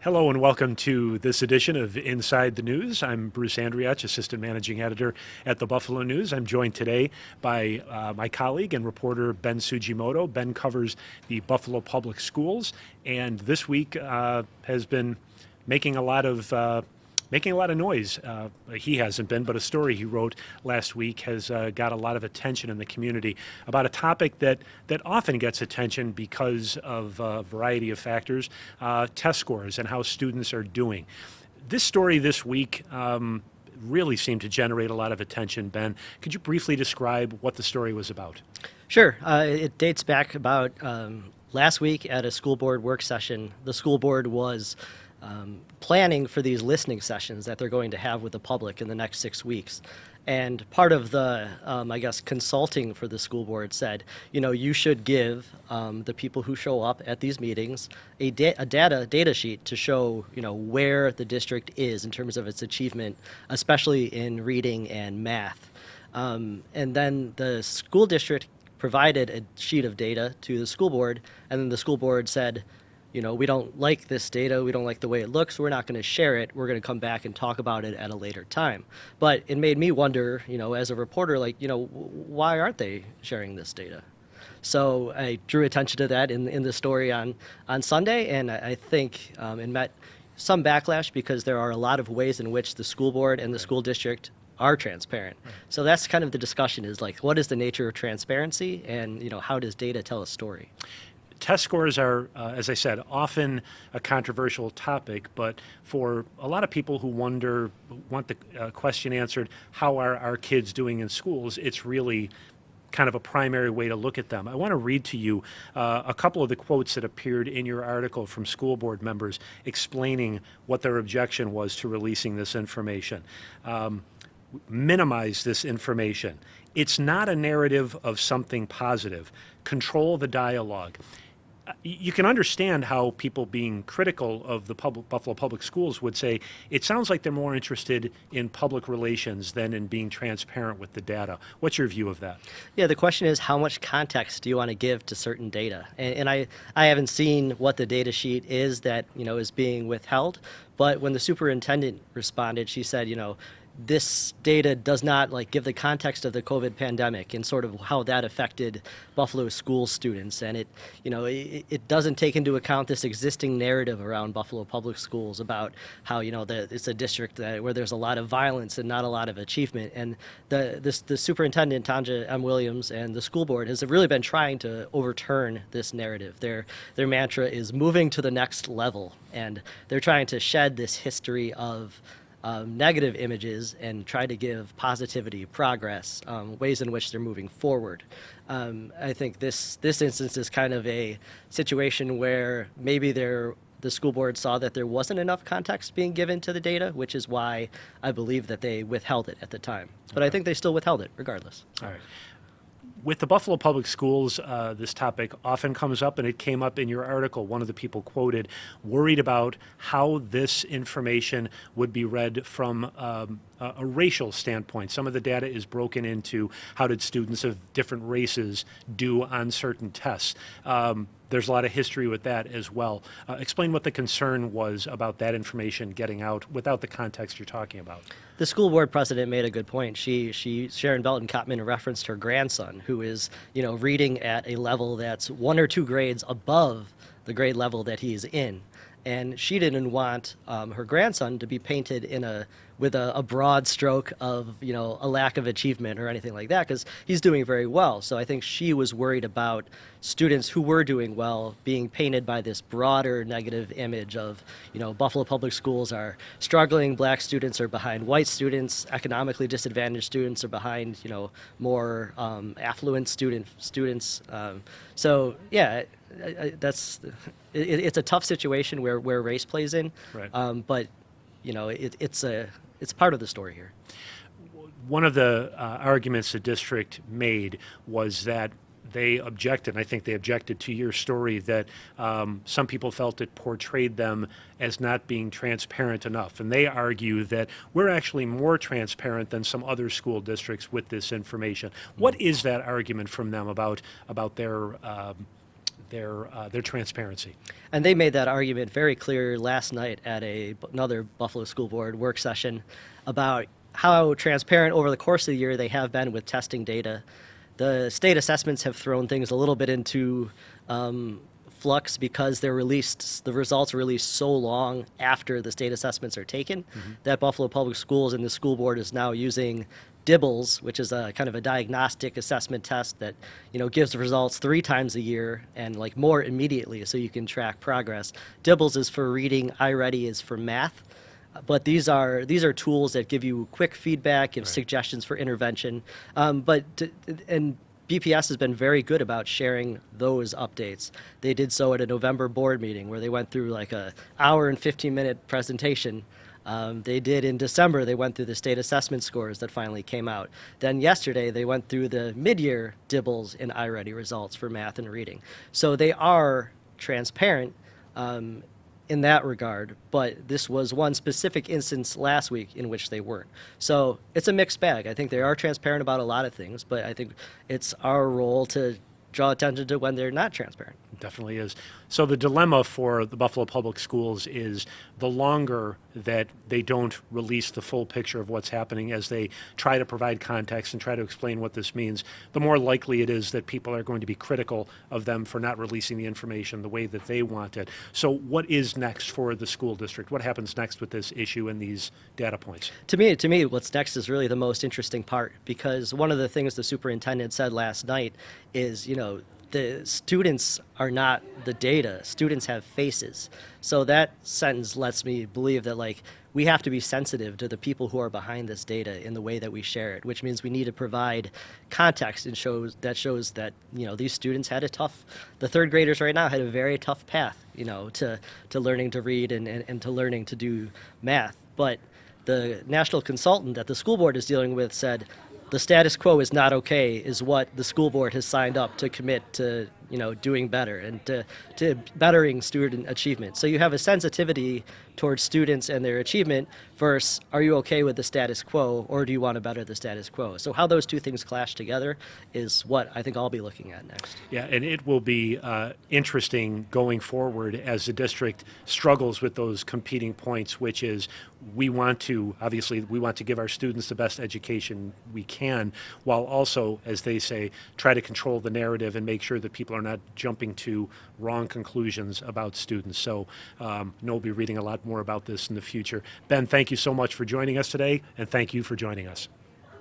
Hello and welcome to this edition of Inside the News. I'm Bruce Andriatch, Assistant Managing Editor at the Buffalo News. I'm joined today by my colleague and reporter Ben Tsujimoto. Ben covers the Buffalo Public Schools, and this week has been making a lot of noise. He hasn't been, but a story he wrote last week has got a lot of attention in the community about a topic that often gets attention because of a variety of factors, test scores and how students are doing. This story this week really seemed to generate a lot of attention. Ben, could you briefly describe what the story was about? Sure. It dates back about last week at a school board work session. The school board was planning for these listening sessions that they're going to have with the public in the next 6 weeks. And part of the, consulting for the school board said, you should give the people who show up at these meetings a data sheet to show, where the district is in terms of its achievement, especially in reading and math. And then the school district provided a sheet of data to the school board, and then the school board said, we don't like this data, we don't like the way it looks, we're not going to share it, we're going to come back and talk about it at a later time. But it made me wonder, as a reporter, why aren't they sharing this data? So I drew attention to that in the story on Sunday, and I think it met some backlash because there are a lot of ways in which the school board and the school district are transparent. Right. So that's kind of the discussion is what is the nature of transparency, and how does data tell a story? Test scores are, as I said, often a controversial topic, but for a lot of people who want the question answered, how are our kids doing in schools, it's really kind of a primary way to look at them. I want to read to you a couple of the quotes that appeared in your article from school board members explaining what their objection was to releasing this information. Minimize this information. It's not a narrative of something positive. Control the dialogue. You can understand how people being critical of the Buffalo Public Schools would say, it sounds like they're more interested in public relations than in being transparent with the data. What's your view of that? Yeah, the question is, how much context do you want to give to certain data? And I haven't seen what the data sheet is that, is being withheld. But when the superintendent responded, she said, this data does not give the context of the COVID pandemic and sort of how that affected Buffalo school students. And it doesn't take into account this existing narrative around Buffalo Public Schools about how, it's a district where there's a lot of violence and not a lot of achievement. And the superintendent, Tanja M. Williams, and the school board has really been trying to overturn this narrative. Their mantra is moving to the next level. And they're trying to shed this history of negative images and try to give positivity, progress, ways in which they're moving forward. I think this instance is kind of a situation where maybe the school board saw that there wasn't enough context being given to the data, which is why I believe that they withheld it at the time. But I think they still withheld it regardless. All right. With the Buffalo Public Schools, this topic often comes up, and it came up in your article. One of the people quoted, worried about how this information would be read from a racial standpoint. Some of the data is broken into how did students of different races do on certain tests. There's a lot of history with that as well. Explain what the concern was about that information getting out without the context you're talking about. The school board president made a good point. Sharon Belton-Cotman referenced her grandson, who is, reading at a level that's 1 or 2 grades above the grade level that he's in. And she didn't want her grandson to be painted with a broad stroke of, a lack of achievement or anything like that, because he's doing very well. So I think she was worried about students who were doing well being painted by this broader negative image of, Buffalo Public Schools are struggling, black students are behind white students, economically disadvantaged students are behind, more affluent students. So yeah, it's a tough situation where race plays in, right. But it's part of the story here. One of the arguments the district made was that they objected, and I think they objected to your story, that some people felt it portrayed them as not being transparent enough. And they argue that we're actually more transparent than some other school districts with this information. What is that argument from them about their transparency. And they made that argument very clear last night at another Buffalo School Board work session about how transparent over the course of the year they have been with testing data. The state assessments have thrown things a little bit into flux because the results are released so long after the state assessments are taken that Buffalo Public Schools and the school board is now using DIBELS, which is a kind of a diagnostic assessment test that gives the results 3 times a year and like more immediately, so you can track progress. DIBELS is for reading, iReady is for math. But these are tools that give you quick feedback, give suggestions for intervention. And BPS has been very good about sharing those updates. They did so at a November board meeting where they went through like a hour and 15-minute presentation. They did in December, they went through the state assessment scores that finally came out. Then yesterday, they went through the mid-year DIBELS and iReady results for math and reading. So they are transparent in that regard, but this was one specific instance last week in which they weren't. So it's a mixed bag. I think they are transparent about a lot of things, but I think it's our role to draw attention to when they're not transparent. Definitely is. So the dilemma for the Buffalo Public Schools is the longer that they don't release the full picture of what's happening as they try to provide context and try to explain what this means, the more likely it is that people are going to be critical of them for not releasing the information the way that they want it. So what is next for the school district? What happens next with this issue and these data points? To me, what's next is really the most interesting part, because one of the things the superintendent said last night is, the students are not the data. Students have faces. So that sentence lets me believe that we have to be sensitive to the people who are behind this data in the way that we share it, which means we need to provide context and shows that these students had the third graders right now had a very tough path, to learning to read and to learning to do math. But the national consultant that the school board is dealing with said, the status quo is not okay, is what the school board has signed up to commit to, doing better and to bettering student achievement. So you have a sensitivity towards students and their achievement versus, are you okay with the status quo, or do you want to better the status quo? So how those two things clash together is what I think I'll be looking at next. Yeah, and it will be interesting going forward as the district struggles with those competing points, which is we want to give our students the best education we can, while also, as they say, try to control the narrative and make sure that people are not jumping to wrong conclusions about students. So we'll be reading a lot more about this in the future. Ben, thank you so much for joining us today, and thank you for joining us.